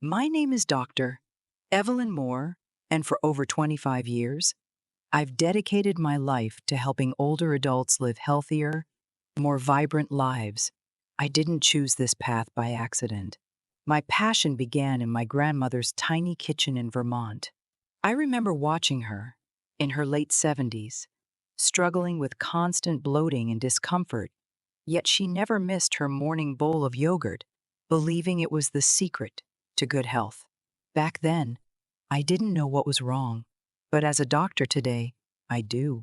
My name is Dr. Evelyn Moore, and for over 25 years, I've dedicated my life to helping older adults live healthier, more vibrant lives. I didn't choose this path by accident. My passion began in my grandmother's tiny kitchen in Vermont. I remember watching her, in her late 70s, struggling with constant bloating and discomfort, yet she never missed her morning bowl of yogurt, believing it was the secret to good health. Back then, I didn't know what was wrong, but as a doctor today, I do.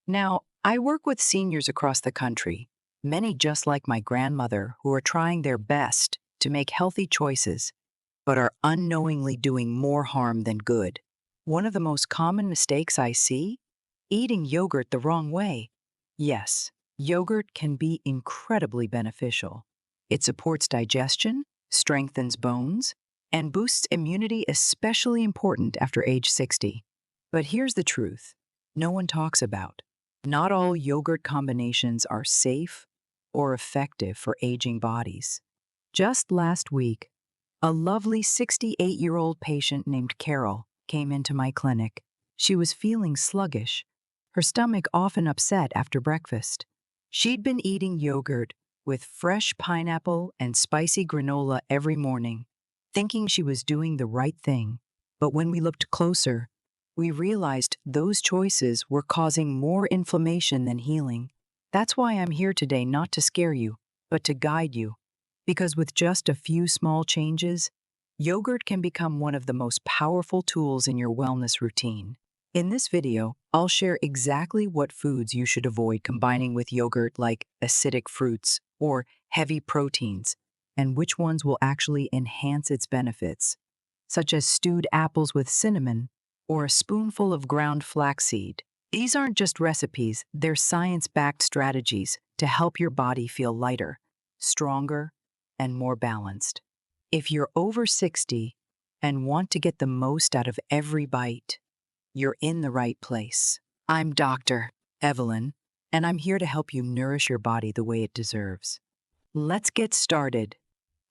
Now, I work with seniors across the country, many just like my grandmother who are trying their best to make healthy choices, but are unknowingly doing more harm than good. One of the most common mistakes I see? Eating yogurt the wrong way. Yes, yogurt can be incredibly beneficial. It supports digestion, strengthens bones, and boosts immunity, especially important after age 60. But here's the truth no one talks about. Not all yogurt combinations are safe or effective for aging bodies. Just last week, a lovely 68-year-old patient named Carol came into my clinic. She was feeling sluggish, her stomach often upset after breakfast. She'd been eating yogurt with fresh pineapple and spicy granola every morning, thinking she was doing the right thing. But when we looked closer, we realized those choices were causing more inflammation than healing. That's why I'm here today, not to scare you, but to guide you. Because with just a few small changes, yogurt can become one of the most powerful tools in your wellness routine. In this video, I'll share exactly what foods you should avoid combining with yogurt, like acidic fruits or heavy proteins, and which ones will actually enhance its benefits, such as stewed apples with cinnamon or a spoonful of ground flaxseed. These aren't just recipes, they're science-backed strategies to help your body feel lighter, stronger, and more balanced. If you're over 60 and want to get the most out of every bite, you're in the right place. I'm Dr. Evelyn, and I'm here to help you nourish your body the way it deserves. Let's get started.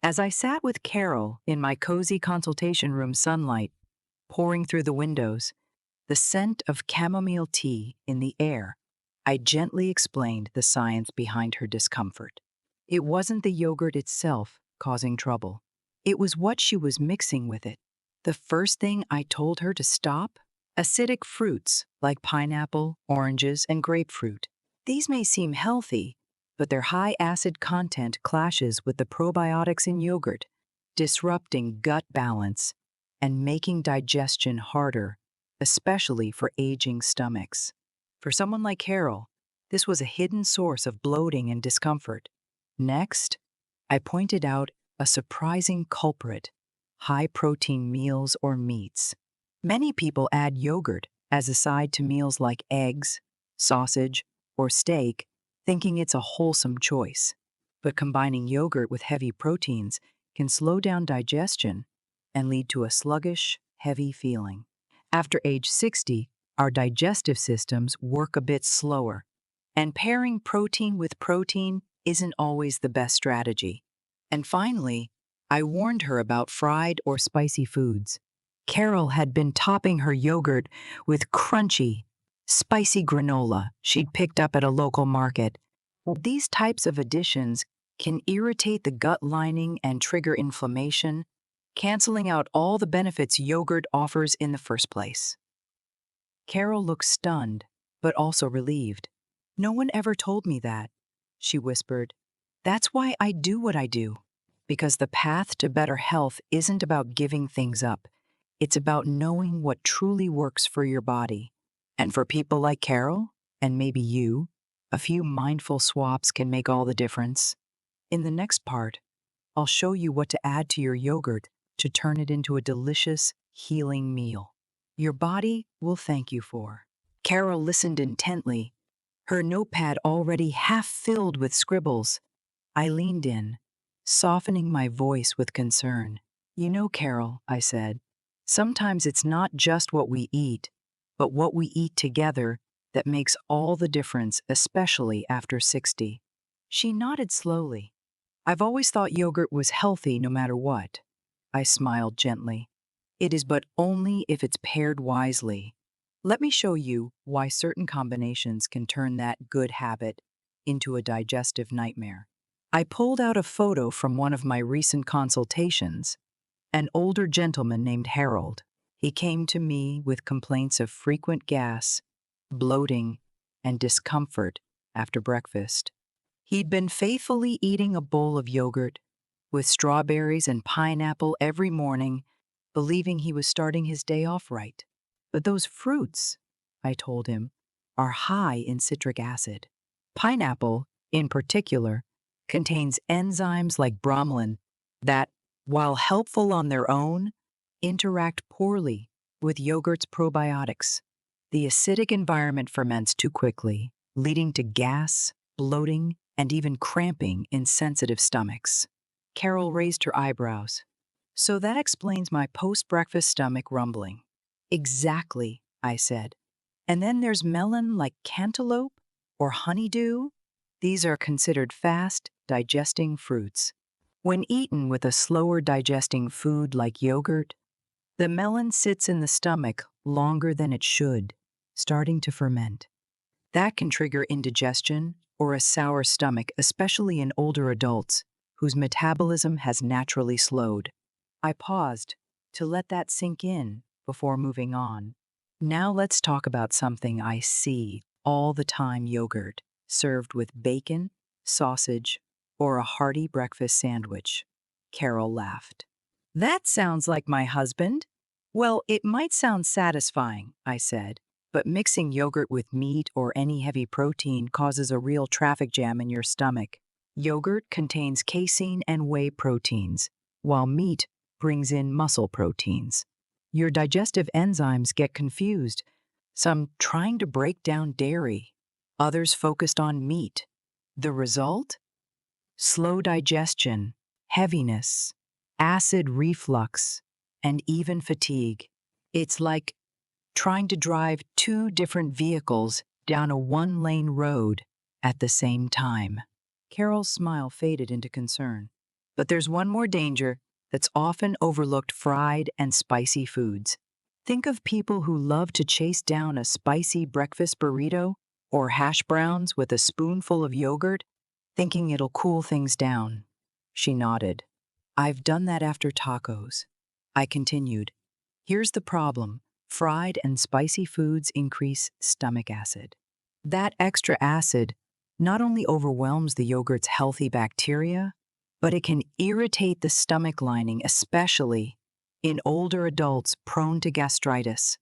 As I sat with Carol in my cozy consultation room, sunlight pouring through the windows, the scent of chamomile tea in the air, I gently explained the science behind her discomfort. It wasn't the yogurt itself causing trouble. It was what she was mixing with it. The first thing I told her to stop: acidic fruits like pineapple, oranges, and grapefruit. These may seem healthy, but their high acid content clashes with the probiotics in yogurt, disrupting gut balance and making digestion harder, especially for aging stomachs. For someone like Carol, this was a hidden source of bloating and discomfort. Next, I pointed out a surprising culprit: high-protein meals or meats. Many people add yogurt as a side to meals like eggs, sausage, or steak, thinking it's a wholesome choice. But combining yogurt with heavy proteins can slow down digestion and lead to a sluggish, heavy feeling. After age 60, our digestive systems work a bit slower, and pairing protein with protein isn't always the best strategy. And finally, I warned her about fried or spicy foods. Carol had been topping her yogurt with crunchy, spicy granola she'd picked up at a local market. These types of additions can irritate the gut lining and trigger inflammation, canceling out all the benefits yogurt offers in the first place. Carol looked stunned, but also relieved. "No one ever told me that," she whispered. "That's why I do what I do. Because the path to better health isn't about giving things up. It's about knowing what truly works for your body. And for people like Carol, and maybe you, a few mindful swaps can make all the difference." In the next part, I'll show you what to add to your yogurt to turn it into a delicious, healing meal your body will thank you for. Carol listened intently, her notepad already half filled with scribbles. I leaned in, softening my voice with concern. "You know, Carol," I said, "sometimes it's not just what we eat, but what we eat together that makes all the difference, especially after 60. She nodded slowly. "I've always thought yogurt was healthy no matter what," I smiled gently. It is, but only if it's paired wisely. Let me show you why certain combinations can turn that good habit into a digestive nightmare. I pulled out a photo from one of my recent consultations. An older gentleman named Harold. He came to me with complaints of frequent gas, bloating, and discomfort after breakfast. He'd been faithfully eating a bowl of yogurt with strawberries and pineapple every morning, believing he was starting his day off right. But those fruits, I told him, are high in citric acid. Pineapple, in particular, contains enzymes like bromelain that, while helpful on their own, interact poorly with yogurt's probiotics. The acidic environment ferments too quickly, leading to gas, bloating, and even cramping in sensitive stomachs. Carol raised her eyebrows. So that explains my post-breakfast stomach rumbling. Exactly, I said. And then there's melon like cantaloupe or honeydew. These are considered fast digesting fruits. When eaten with a slower digesting food like yogurt, the melon sits in the stomach longer than it should, starting to ferment. That can trigger indigestion or a sour stomach, especially in older adults whose metabolism has naturally slowed. I paused to let that sink in before moving on. Now let's talk about something I see all the time: yogurt, served with bacon, sausage, or a hearty breakfast sandwich. Carol laughed. That sounds like my husband. Well, it might sound satisfying, I said, but mixing yogurt with meat or any heavy protein causes a real traffic jam in your stomach. Yogurt contains casein and whey proteins, while meat brings in muscle proteins. Your digestive enzymes get confused, some trying to break down dairy, others focused on meat. The result? Slow digestion, heaviness, acid reflux, and even fatigue. It's like trying to drive two different vehicles down a one-lane road at the same time. Carol's smile faded into concern. But there's one more danger that's often overlooked: fried and spicy foods. Think of people who love to chase down a spicy breakfast burrito or hash browns with a spoonful of yogurt, thinking it'll cool things down. She nodded. I've done that after tacos. I continued. Here's the problem. Fried and spicy foods increase stomach acid. That extra acid not only overwhelms the yogurt's healthy bacteria, but it can irritate the stomach lining, especially in older adults prone to gastritis.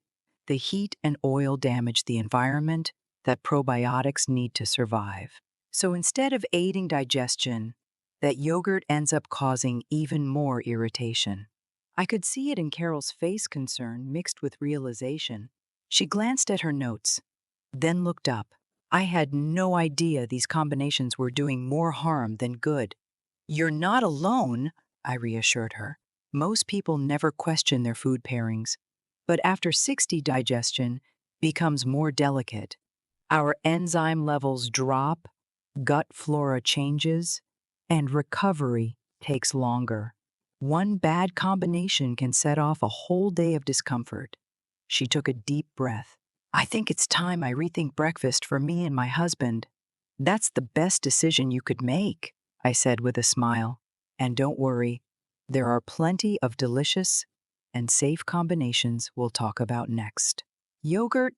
The heat and oil damage the environment that probiotics need to survive. So instead of aiding digestion, that yogurt ends up causing even more irritation. I could see it in Carol's face: concern mixed with realization. She glanced at her notes, then looked up. I had no idea these combinations were doing more harm than good. You're not alone, I reassured her. Most people never question their food pairings, but after 60, digestion becomes more delicate. Our enzyme levels drop, gut flora changes, and recovery takes longer. One bad combination can set off a whole day of discomfort. She took a deep breath. I think it's time I rethink breakfast for me and my husband. That's the best decision you could make, I said with a smile. And don't worry, there are plenty of delicious and safe combinations we'll talk about next. Yogurt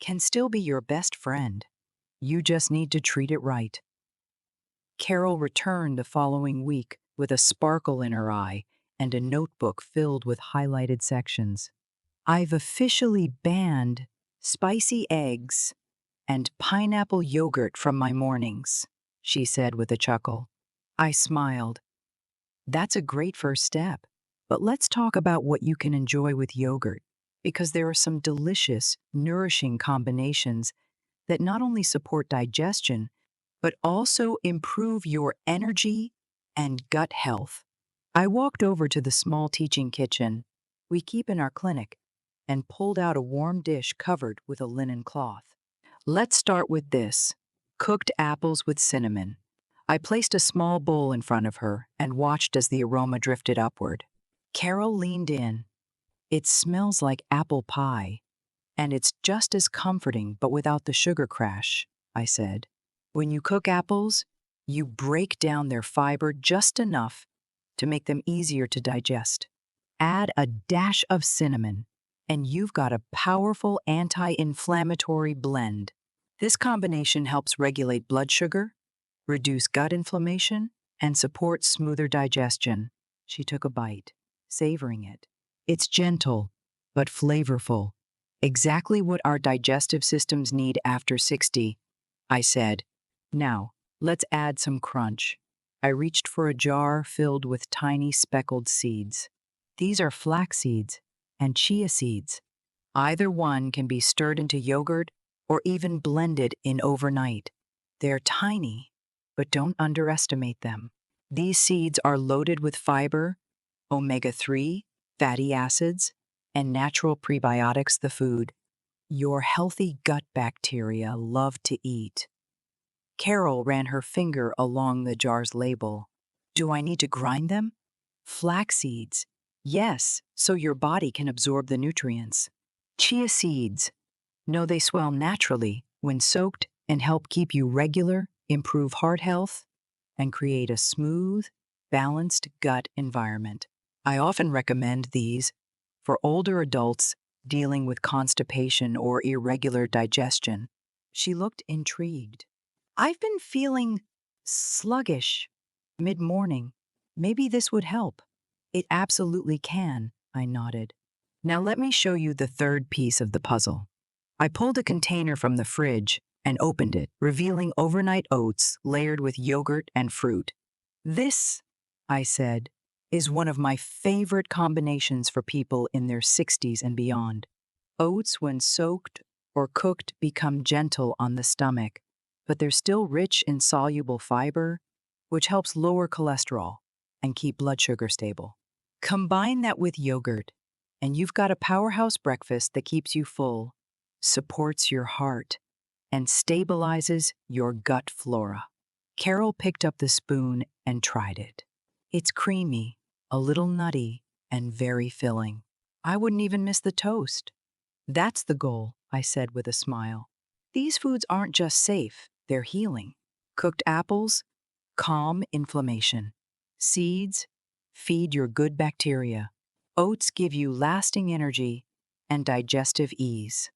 can still be your best friend. You just need to treat it right. Carol returned the following week with a sparkle in her eye and a notebook filled with highlighted sections. I've officially banned spicy eggs and pineapple yogurt from my mornings, she said with a chuckle. I smiled. That's a great first step, but let's talk about what you can enjoy with yogurt, because there are some delicious, nourishing combinations that not only support digestion, but also improve your energy and gut health. I walked over to the small teaching kitchen we keep in our clinic and pulled out a warm dish covered with a linen cloth. Let's start with this: cooked apples with cinnamon. I placed a small bowl in front of her and watched as the aroma drifted upward. Carol leaned in. It smells like apple pie, and it's just as comforting but without the sugar crash, I said. When you cook apples, you break down their fiber just enough to make them easier to digest. Add a dash of cinnamon, and you've got a powerful anti-inflammatory blend. This combination helps regulate blood sugar, reduce gut inflammation, and support smoother digestion. She took a bite, savoring it. It's gentle, but flavorful. Exactly what our digestive systems need after 60, I said. Now, let's add some crunch. I reached for a jar filled with tiny speckled seeds. These are flax seeds and chia seeds. Either one can be stirred into yogurt or even blended in overnight. They're tiny, but don't underestimate them. These seeds are loaded with fiber, omega-3, fatty acids, and natural prebiotics, the food your healthy gut bacteria love to eat. Carol ran her finger along the jar's label. Do I need to grind them? Flax seeds. Yes, so your body can absorb the nutrients. Chia seeds. No, they swell naturally when soaked and help keep you regular, improve heart health, and create a smooth, balanced gut environment. I often recommend these for older adults dealing with constipation or irregular digestion. She looked intrigued. I've been feeling sluggish mid-morning. Maybe this would help. It absolutely can, I nodded. Now let me show you the third piece of the puzzle. I pulled a container from the fridge and opened it, revealing overnight oats layered with yogurt and fruit. This, I said, is one of my favorite combinations for people in their 60s and beyond. Oats, when soaked or cooked, become gentle on the stomach, but they're still rich in soluble fiber, which helps lower cholesterol and keep blood sugar stable. Combine that with yogurt, and you've got a powerhouse breakfast that keeps you full, supports your heart, and stabilizes your gut flora. Carol picked up the spoon and tried it. It's creamy, a little nutty, and very filling. I wouldn't even miss the toast. That's the goal, I said with a smile. These foods aren't just safe, they're healing. Cooked apples calm inflammation. Seeds feed your good bacteria. Oats give you lasting energy and digestive ease.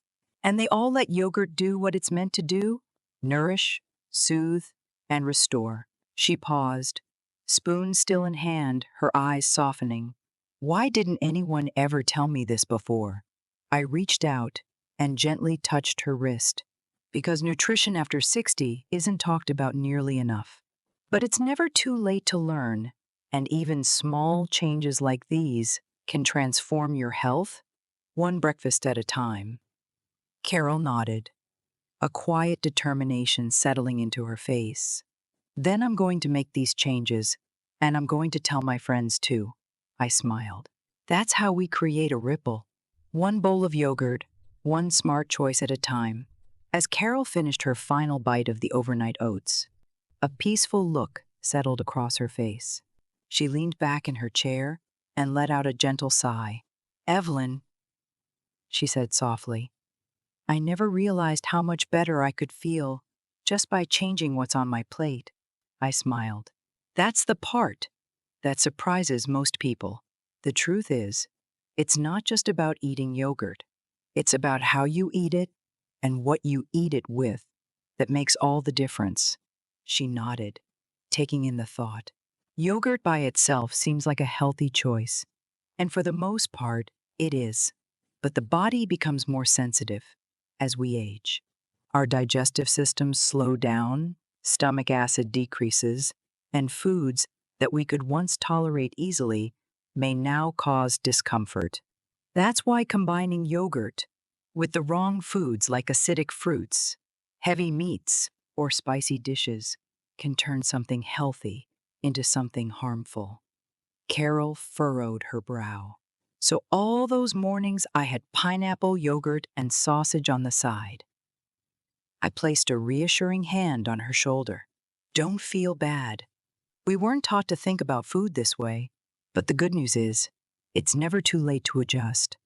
And they all let yogurt do what it's meant to do: nourish, soothe, and restore. She paused, spoon still in hand, her eyes softening. Why didn't anyone ever tell me this before? I reached out and gently touched her wrist, because nutrition after 60 isn't talked about nearly enough. But it's never too late to learn, and even small changes like these can transform your health, one breakfast at a time. Carol nodded, a quiet determination settling into her face. Then I'm going to make these changes, and I'm going to tell my friends too. I smiled. That's how we create a ripple. One bowl of yogurt, one smart choice at a time. As Carol finished her final bite of the overnight oats, a peaceful look settled across her face. She leaned back in her chair and let out a gentle sigh. Evelyn, she said softly, I never realized how much better I could feel just by changing what's on my plate. I smiled. That's the part that surprises most people. The truth is, it's not just about eating yogurt. It's about how you eat it and what you eat it with that makes all the difference. She nodded, taking in the thought. Yogurt by itself seems like a healthy choice, and for the most part, it is. But the body becomes more sensitive as we age. Our digestive systems slow down, stomach acid decreases, and foods that we could once tolerate easily may now cause discomfort. That's why combining yogurt with the wrong foods like acidic fruits, heavy meats, or spicy dishes can turn something healthy into something harmful. Carol furrowed her brow. So all those mornings I had pineapple, yogurt, and sausage on the side. I placed a reassuring hand on her shoulder. Don't feel bad. We weren't taught to think about food this way, but the good news is, It's never too late to adjust.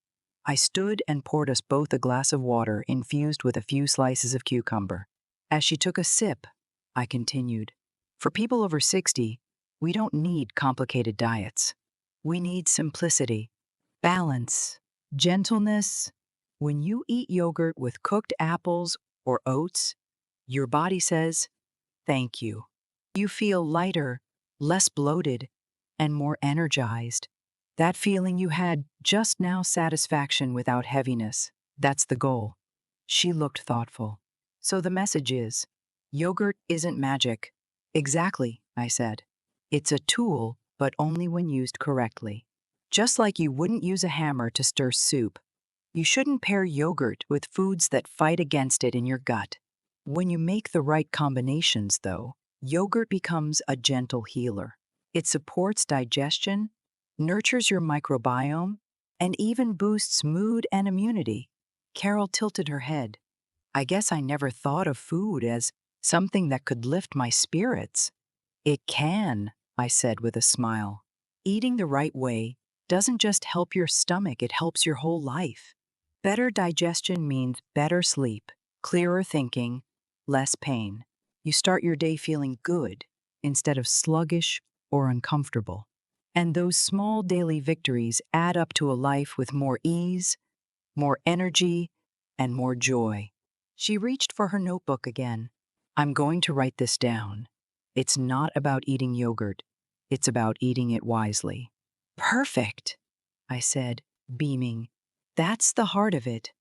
I stood and poured us both a glass of water infused with a few slices of cucumber. As she took a sip, I continued, "For people over 60, we don't need complicated diets. We need simplicity, balance, gentleness. When you eat yogurt with cooked apples or oats, your body says, 'Thank you.' You feel lighter, less bloated, and more energized. That feeling you had just now, satisfaction without heaviness, that's the goal." She looked thoughtful. "So the message is, yogurt isn't magic." "Exactly," I said. "It's a tool, but only when used correctly. Just like you wouldn't use a hammer to stir soup, you shouldn't pair yogurt with foods that fight against it in your gut. When you make the right combinations, though, yogurt becomes a gentle healer. It supports digestion, nurtures your microbiome, and even boosts mood and immunity." Carol tilted her head. "I guess I never thought of food as something that could lift my spirits." "It can," I said with a smile. "Eating the right way doesn't just help your stomach, it helps your whole life. Better digestion means better sleep, clearer thinking, less pain. You start your day feeling good instead of sluggish or uncomfortable. And those small daily victories add up to a life with more ease, more energy, and more joy." She reached for her notebook again. "I'm going to write this down. It's not about eating yogurt. It's about eating it wisely." "Perfect," I said, beaming. "That's the heart of it.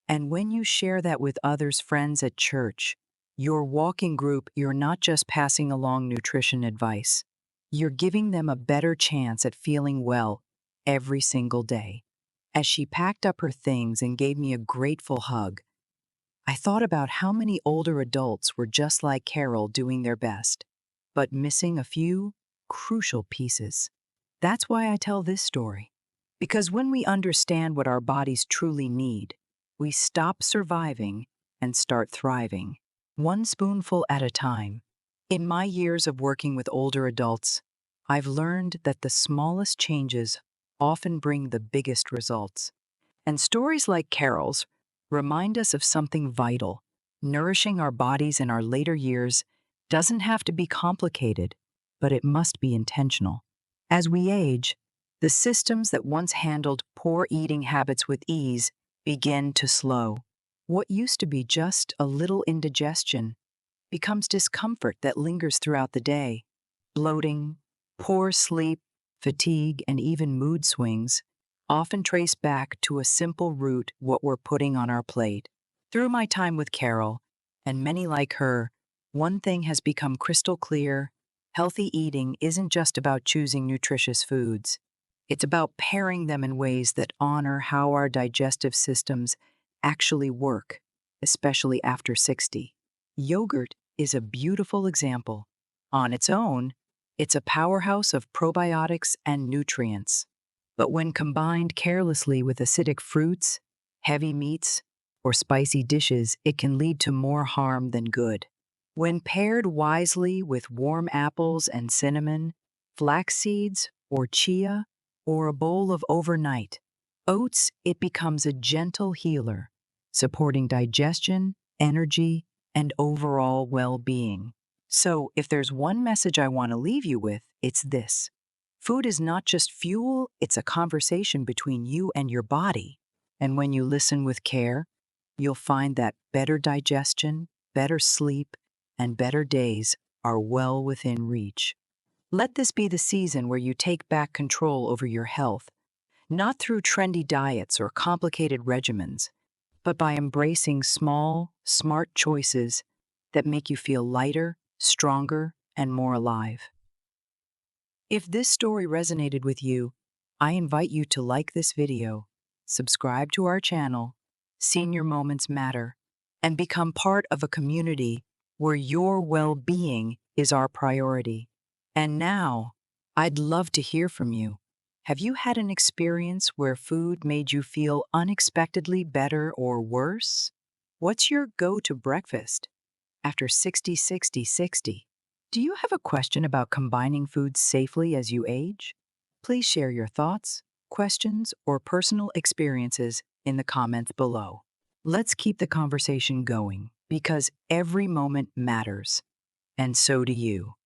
And when you share that with others, friends at church, your walking group, you're not just passing along nutrition advice. You're giving them a better chance at feeling well every single day." As she packed up her things and gave me a grateful hug, I thought about how many older adults were just like Carol, doing their best, but missing a few crucial pieces. That's why I tell this story. Because when we understand what our bodies truly need, we stop surviving and start thriving, one spoonful at a time. In my years of working with older adults, I've learned that the smallest changes often bring the biggest results. And stories like Carol's remind us of something vital. Nourishing our bodies in our later years doesn't have to be complicated, but it must be intentional. As we age, the systems that once handled poor eating habits with ease begin to slow. What used to be just a little indigestion becomes discomfort that lingers throughout the day. Bloating, poor sleep, fatigue, and even mood swings often trace back to a simple root: what we're putting on our plate. Through my time with Carol, and many like her, one thing has become crystal clear: healthy eating isn't just about choosing nutritious foods. It's about pairing them in ways that honor how our digestive systems actually work, especially after 60. Yogurt is a beautiful example. On its own, it's a powerhouse of probiotics and nutrients. But when combined carelessly with acidic fruits, heavy meats, or spicy dishes, it can lead to more harm than good. When paired wisely with warm apples and cinnamon, flax seeds, or chia, or a bowl of overnight oats, it becomes a gentle healer, supporting digestion, energy, and overall well-being. So, if there's one message I want to leave you with, it's this: food is not just fuel, it's a conversation between you and your body. And when you listen with care, you'll find that better digestion, better sleep, and better days are well within reach. Let this be the season where you take back control over your health, not through trendy diets or complicated regimens, but by embracing small, smart choices that make you feel lighter, stronger, and more alive. If this story resonated with you, I invite you to like this video, subscribe to our channel, Senior Moments Matter, and become part of a community where your well-being is our priority. And now, I'd love to hear from you. Have you had an experience where food made you feel unexpectedly better or worse? What's your go-to breakfast after 60-60-60? Do you have a question about combining foods safely as you age? Please share your thoughts questions, or personal experiences in the comments below. Let's keep the conversation going because every moment matters, and so do you.